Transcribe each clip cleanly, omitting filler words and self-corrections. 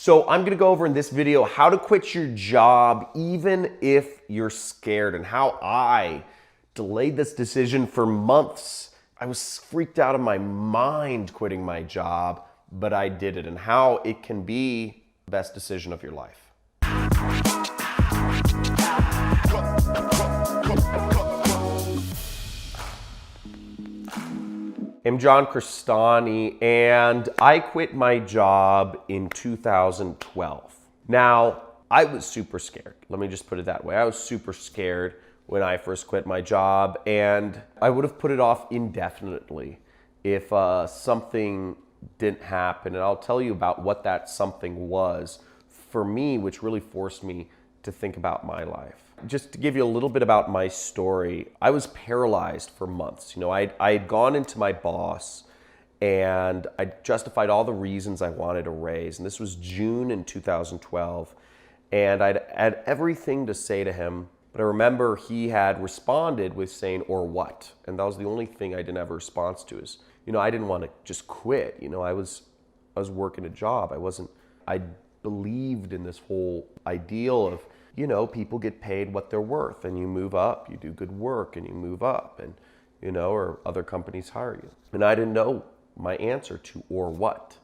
So I'm gonna go over in this video how to quit your job even if you're scared, and how I delayed this decision for months. I was freaked out of my mind quitting my job, but I did it, and how it can be the best decision of your life. I'm John Cristani, and I quit my job in 2012. Now, I was super scared. Let me just put it that way. I was super scared when I first quit my job, and I would have put it off indefinitely if something didn't happen. And I'll tell you about what that something was for me, which really forced me to think about my life. Just to give you a little bit about my story, I was paralyzed for months. I had gone into my boss and I justified all the reasons I wanted a raise. And this was June in 2012. And I'd had everything to say to him, but I remember he had responded with saying, "Or what?" And that was the only thing I didn't have a response to. Is, I didn't want to just quit. I was working a job. I believed in this whole ideal of, people get paid what they're worth, and you move up, you do good work and you move up, and, or other companies hire you. And I didn't know my answer to "or what,"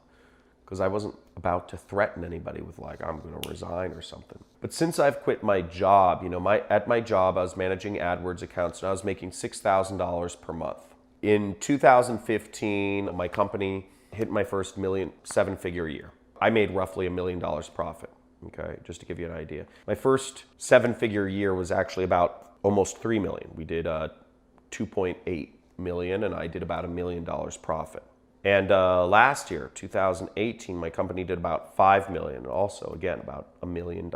because I wasn't about to threaten anybody with I'm going to resign or something. But since I've quit my job, at my job, I was managing AdWords accounts, and I was making $6,000 per month. In 2015, my company hit my first seven-figure year. I made roughly $1 million profit. Okay, just to give you an idea. My first seven-figure year was actually about almost 3 million. We did 2.8 million, and I did about $1 million profit. And last year, 2018, my company did about 5 million, and also, again, about $1 million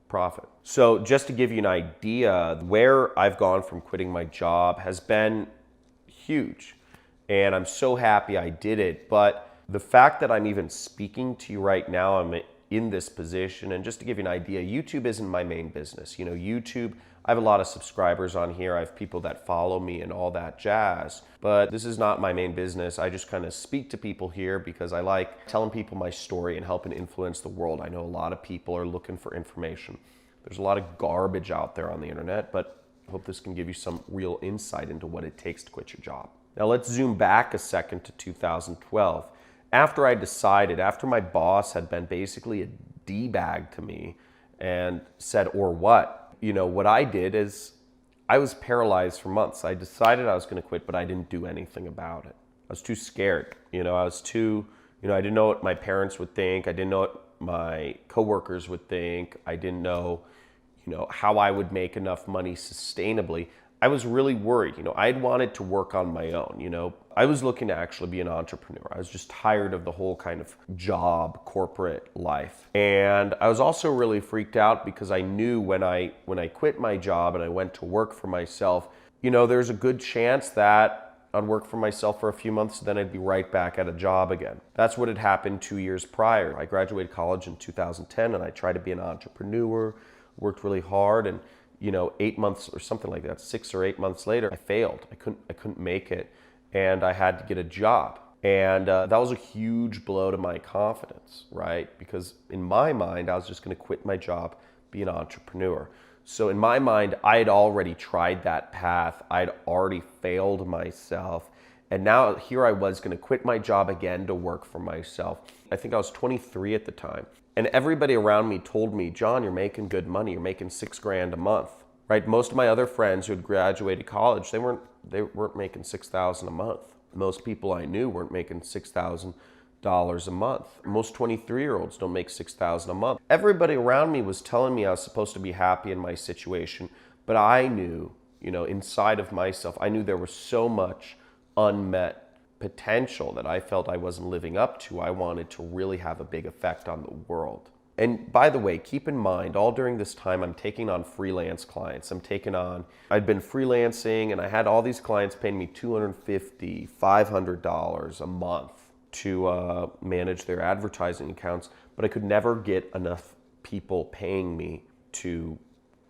profit. So just to give you an idea, where I've gone from quitting my job has been huge. And I'm so happy I did it. But the fact that I'm even speaking to you right now, I'm in this position. And just to give you an idea, YouTube isn't my main business. YouTube, I have a lot of subscribers on here. I have people that follow me and all that jazz. But this is not my main business. I just kind of speak to people here because I like telling people my story and helping influence the world. I know a lot of people are looking for information. There's a lot of garbage out there on the internet, but I hope this can give you some real insight into what it takes to quit your job. Now let's zoom back a second to 2012. After my boss had been basically a D-bag to me and said, "Or what?" What I did is I was paralyzed for months. I decided I was going to quit, but I didn't do anything about it. I was too scared. I didn't know what my parents would think. I didn't know what my coworkers would think. I didn't know, how I would make enough money sustainably. I was really worried. I'd wanted to work on my own. I was looking to actually be an entrepreneur. I was just tired of the whole kind of job, corporate life. And I was also really freaked out because I knew when I quit my job and I went to work for myself, there's a good chance that I'd work for myself for a few months, then I'd be right back at a job again. That's what had happened 2 years prior. I graduated college in 2010 and I tried to be an entrepreneur, worked really hard, and 8 months or something like that, 6 or 8 months later, I failed. I couldn't make it, and I had to get a job. And that was a huge blow to my confidence, right? Because in my mind, I was just going to quit my job, be an entrepreneur. So in my mind, I had already tried that path. I'd already failed myself. And now here I was going to quit my job again to work for myself. I think I was 23 at the time. And everybody around me told me, "John, you're making good money. You're making $6,000 a month." Right? Most of my other friends who had graduated college, they weren't making $6,000 a month. Most people I knew weren't making $6,000 a month. Most 23-year-olds don't make $6,000 a month. Everybody around me was telling me I was supposed to be happy in my situation, but I knew, inside of myself, I knew there was so much unmet potential that I felt I wasn't living up to. I wanted to really have a big effect on the world. And by the way, keep in mind, all during this time, I'm taking on freelance clients. I'd been freelancing, and I had all these clients paying me $250, $500 a month to manage their advertising accounts, but I could never get enough people paying me to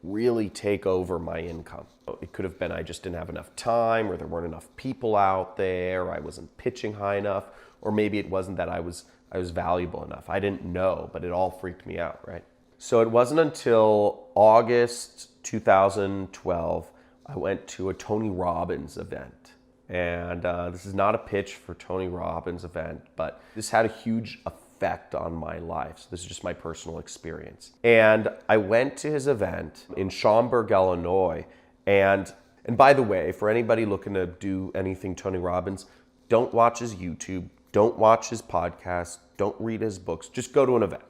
really take over my income. It could have been I just didn't have enough time, or there weren't enough people out there, or I wasn't pitching high enough, or maybe it wasn't that I was I was valuable enough. I didn't know, but it all freaked me out, right? So it wasn't until August 2012 I went to a Tony Robbins event. And this is not a pitch for Tony Robbins event, but this had a huge effect on my life. So this is just my personal experience. And I went to his event in Schaumburg, Illinois. And by the way, for anybody looking to do anything Tony Robbins, don't watch his YouTube, don't watch his podcast, don't read his books, just go to an event.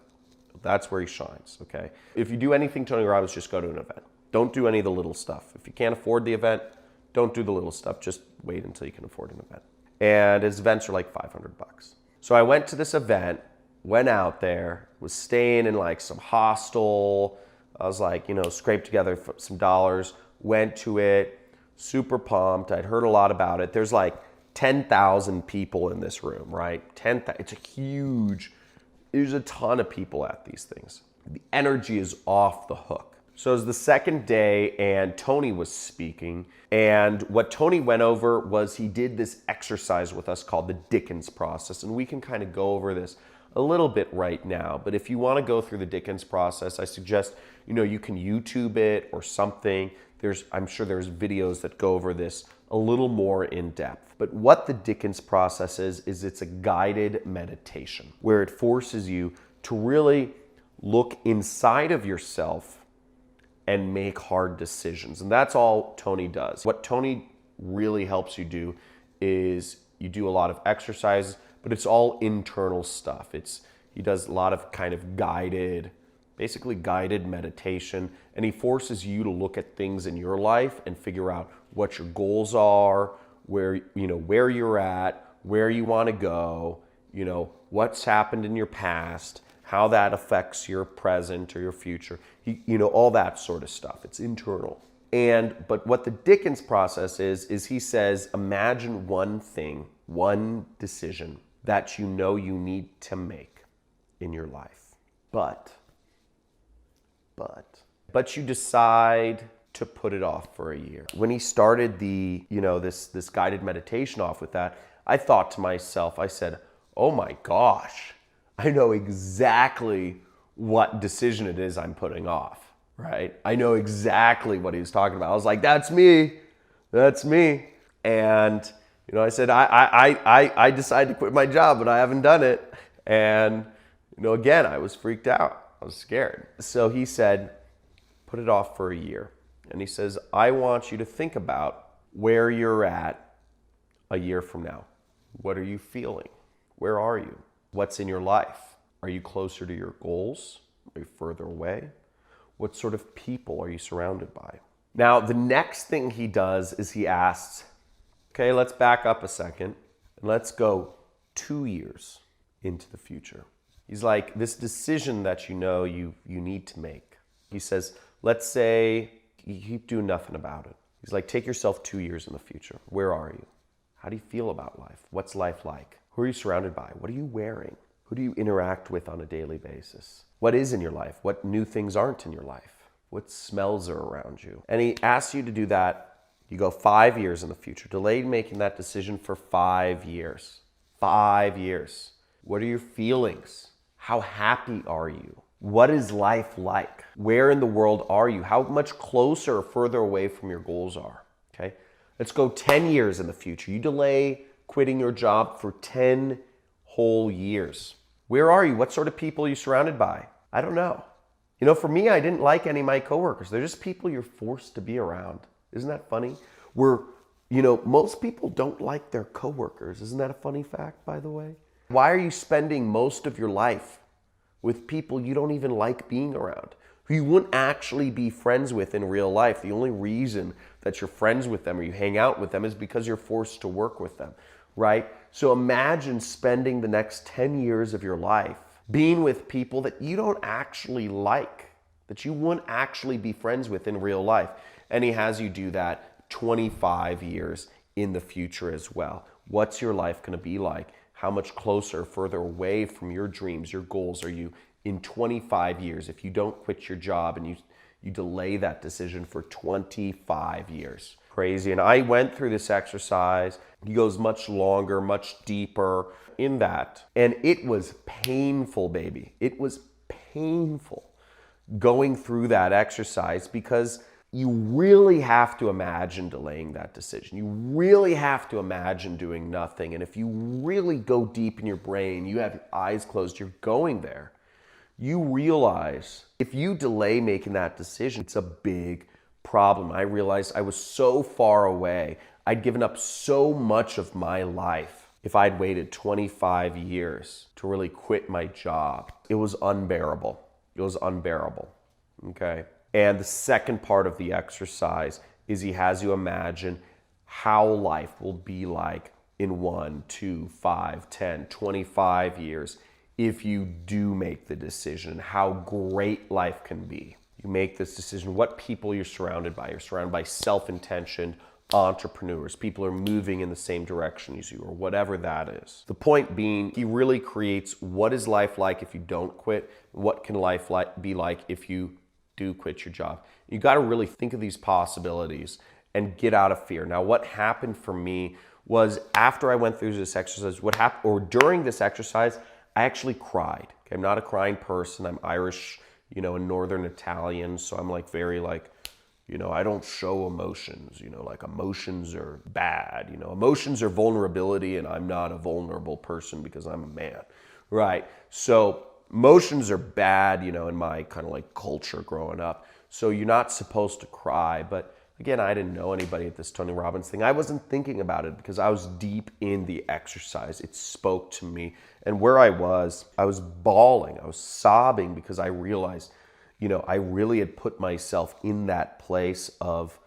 That's where he shines, okay? If you do anything Tony Robbins, just go to an event. Don't do any of the little stuff. If you can't afford the event, don't do the little stuff. Just wait until you can afford an event. And his events are like $500. So I went to this event, went out there, was staying in like some hostel. I was like, scraped together some dollars, went to it, super pumped. I'd heard a lot about it. There's like 10,000 people in this room, right? There's a ton of people at these things. The energy is off the hook. So it was the second day and Tony was speaking. And what Tony went over was he did this exercise with us called the Dickens process. And we can kind of go over this a little bit right now. But if you want to go through the Dickens process, I suggest, you can YouTube it or something. I'm sure there's videos that go over this a little more in depth. But what the Dickens process is it's a guided meditation where it forces you to really look inside of yourself and make hard decisions. And that's all Tony does. What Tony really helps you do is you do a lot of exercises, but it's all internal stuff. He does a lot of kind of basically guided meditation, and he forces you to look at things in your life and figure out what your goals are, where you're at, where you want to go, what's happened in your past, how that affects your present or your future, all that sort of stuff. It's internal. But what the Dickens process is he says, imagine one thing, one decision that you need to make in your life. But you decide to put it off for a year. When he started this guided meditation off with that, I thought to myself, I said, oh my gosh, I know exactly what decision it is I'm putting off, right? I know exactly what he was talking about. I was like, that's me. And, I said, I decided to quit my job, but I haven't done it. And, again, I was freaked out. I was scared. So he said, put it off for a year. And he says, I want you to think about where you're at a year from now. What are you feeling? Where are you? What's in your life? Are you closer to your goals? Are you further away? What sort of people are you surrounded by? Now, the next thing he does is he asks, okay, let's back up a second and let's go 2 years into the future. He's like, this decision that you need to make. He says, let's say you keep doing nothing about it. He's like, take yourself 2 years in the future. Where are you? How do you feel about life? What's life like? Who are you surrounded by? What are you wearing? Who do you interact with on a daily basis? What is in your life? What new things aren't in your life? What smells are around you? And he asks you to do that. You go 5 years in the future. Delay making that decision for 5 years. 5 years. What are your feelings? How happy are you? What is life like? Where in the world are you? How much closer or further away from your goals are? Okay? Let's go 10 years in the future. You delay quitting your job for 10 whole years. Where are you? What sort of people are you surrounded by? I don't know. For me, I didn't like any of my coworkers. They're just people you're forced to be around. Isn't that funny? Most people don't like their coworkers. Isn't that a funny fact, by the way? Why are you spending most of your life with people you don't even like being around, who you wouldn't actually be friends with in real life? The only reason that you're friends with them or you hang out with them is because you're forced to work with them, right? So imagine spending the next 10 years of your life being with people that you don't actually like, that you wouldn't actually be friends with in real life. And he has you do that 25 years in the future as well. What's your life going to be like? How much closer, further away from your dreams, your goals are you in 25 years if you don't quit your job and you delay that decision for 25 years? crazy. And I went through this exercise. He goes much longer, much deeper in that. And it was painful, baby. It was painful going through that exercise because you really have to imagine delaying that decision. You really have to imagine doing nothing. And if you really go deep in your brain, you have your eyes closed, you're going there. You realize if you delay making that decision, it's a big problem. I realized I was so far away. I'd given up so much of my life. If I'd waited 25 years to really quit my job, it was unbearable. It was unbearable, okay? And the second part of the exercise is he has you imagine how life will be like in 1, 2, 5, 10, 25 years if you do make the decision, how great life can be. You make this decision, what people you're surrounded by. You're surrounded by self-intentioned entrepreneurs. People are moving in the same direction as you, or whatever that is. The point being, he really creates what is life like if you don't quit, what can life be like if you do quit your job. You got to really think of these possibilities and get out of fear. Now, what happened for me was after I went through this exercise, what happened, or during this exercise, I actually cried. Okay, I'm not a crying person. I'm Irish, and Northern Italian, so I'm like very like, I don't show emotions, like emotions are bad, emotions are vulnerability, and I'm not a vulnerable person because I'm a man, right? So emotions are bad, in my kind of like culture growing up. So you're not supposed to cry. But again, I didn't know anybody at this Tony Robbins thing. I wasn't thinking about it because I was deep in the exercise. It spoke to me. And where I was bawling. I was sobbing because I realized, I really had put myself in that place of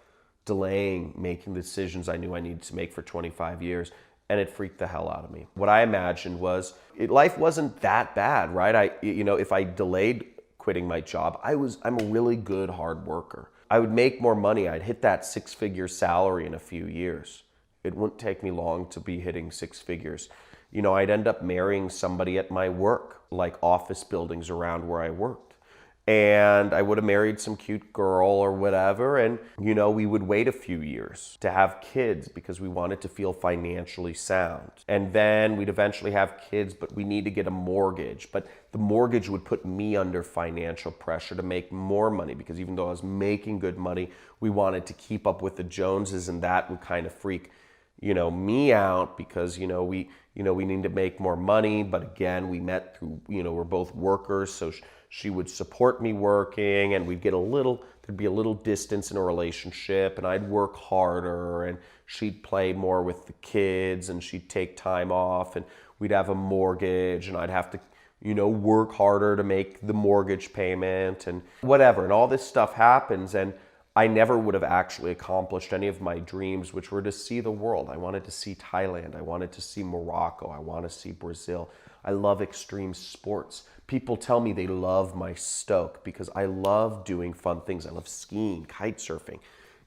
delaying making the decisions I knew I needed to make for 25 years. And it freaked the hell out of me. What I imagined was life wasn't that bad, right? If I delayed quitting my job, I'm a really good hard worker. I would make more money. I'd hit that 6-figure salary in a few years. It wouldn't take me long to be hitting 6 figures. I'd end up marrying somebody at my work, like office buildings around where I worked. And I would have married some cute girl or whatever. And, we would wait a few years to have kids because we wanted to feel financially sound. And then we'd eventually have kids, but we need to get a mortgage. But the mortgage would put me under financial pressure to make more money because even though I was making good money, we wanted to keep up with the Joneses, and that would kind of freak, me out because, we need to make more money. But again, we met through, we're both workers. So she would support me working, and there'd be a little distance in a relationship, and I'd work harder, and she'd play more with the kids, and she'd take time off, and we'd have a mortgage, and I'd have to, work harder to make the mortgage payment and whatever. And all this stuff happens, and I never would have actually accomplished any of my dreams, which were to see the world. I wanted to see Thailand. I wanted to see Morocco. I want to see Brazil. I love extreme sports. People tell me they love my stoke because I love doing fun things. I love skiing, kite surfing,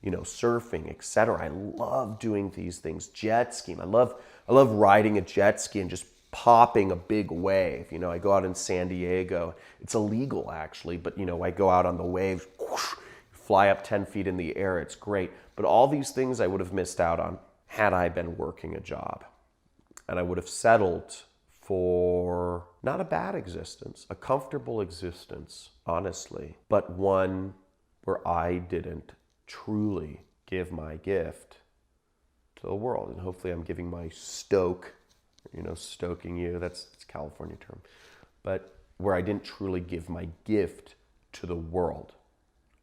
surfing, etc. I love doing these things. Jet skiing. I love riding a jet ski and just popping a big wave. I go out in San Diego. It's illegal actually, but I go out on the waves, whoosh, fly up 10 feet in the air. It's great. But all these things I would have missed out on had I been working a job. And I would have settled for not a bad existence, a comfortable existence, honestly, but one where I didn't truly give my gift to the world. And hopefully I'm giving my stoke, stoking you, it's a California term, but where I didn't truly give my gift to the world.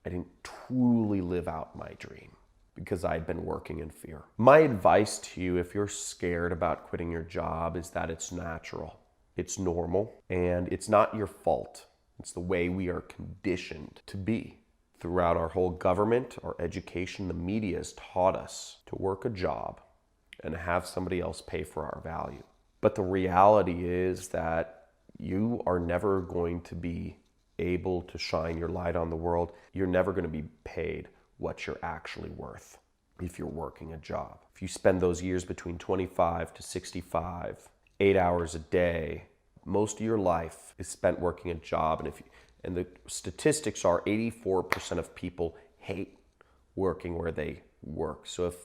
I didn't truly live out my dream because I'd been working in fear. My advice to you, if you're scared about quitting your job, is that it's natural, it's normal, and it's not your fault. It's the way we are conditioned to be. Throughout our whole government, our education, the media has taught us to work a job and have somebody else pay for our value. But the reality is that you are never going to be able to shine your light on the world. You're never going to be paid what you're actually worth if you're working a job. If you spend those years between 25 to 65, 8 hours a day, most of your life is spent working a job. And the statistics are 84% of people hate working where they work. So if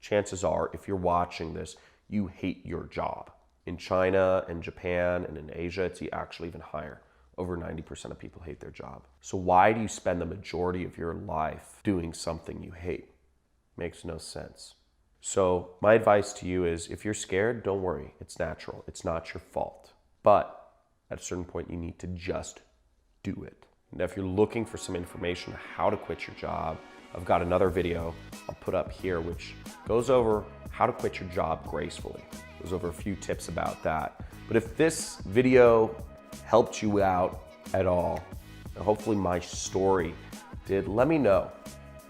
chances are, if you're watching this, you hate your job. In China and Japan and in Asia, it's actually even higher. Over 90% of people hate their job. So why do you spend the majority of your life doing something you hate? Makes no sense. So my advice to you is, if you're scared, don't worry. It's natural. It's not your fault. But at a certain point, you need to just do it. And if you're looking for some information on how to quit your job, I've got another video I'll put up here which goes over how to quit your job gracefully. Goes over a few tips about that. But if this video helped you out at all, and hopefully my story did, let me know.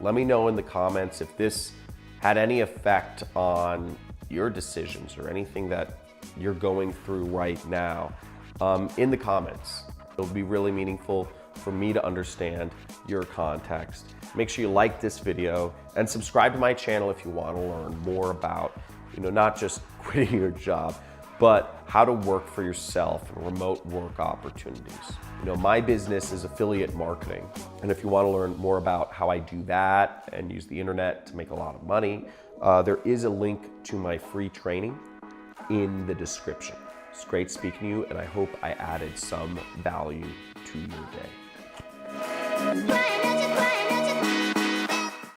Let me know in the comments if this had any effect on your decisions or anything that you're going through right now. In the comments, it'll be really meaningful for me to understand your context. Make sure you like this video and subscribe to my channel if you want to learn more about, not just quitting your job, but how to work for yourself and remote work opportunities. My business is affiliate marketing. And if you want to learn more about how I do that and use the internet to make a lot of money, there is a link to my free training in the description. It's great speaking to you, and I hope I added some value to your day.